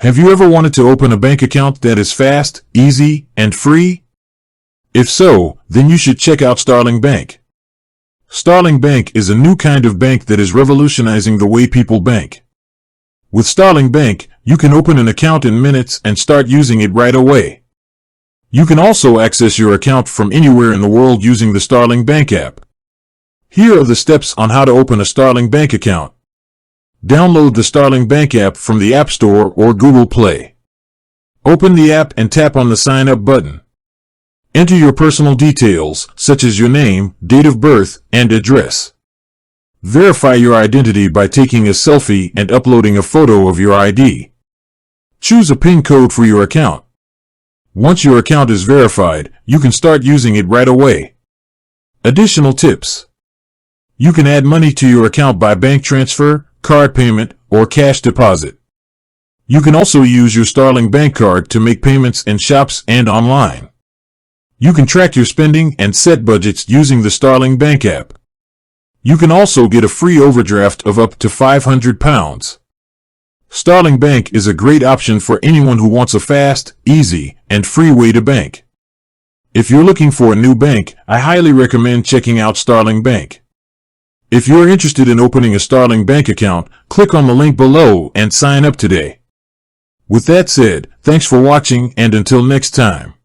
Have you ever wanted to open a bank account that is fast, easy, and free? If so, then you should check out Starling Bank. Starling Bank is a new kind of bank that is revolutionizing the way people bank. With Starling Bank, you can open an account in minutes and start using it right away. You can also access your account from anywhere in the world using the Starling Bank app. Here are the steps on how to open a Starling Bank account. Download the Starling Bank app from the App Store or Google Play. Open the app and tap on the Sign Up button. Enter your personal details, such as your name, date of birth, and address. Verify your identity by taking a selfie and uploading a photo of your ID. Choose a PIN code for your account. Once your account is verified, you can start using it right away. Additional tips. You can add money to your account by bank transfer, card payment, or cash deposit. You can also use your Starling Bank card to make payments in shops and online. You can track your spending and set budgets using the Starling Bank app. You can also get a free overdraft of up to £500. Starling Bank is a great option for anyone who wants a fast, easy, and free way to bank. If you're looking for a new bank, I highly recommend checking out Starling Bank. If you're interested in opening a Starling Bank account, click on the link below and sign up today. With that said, thanks for watching, and until next time.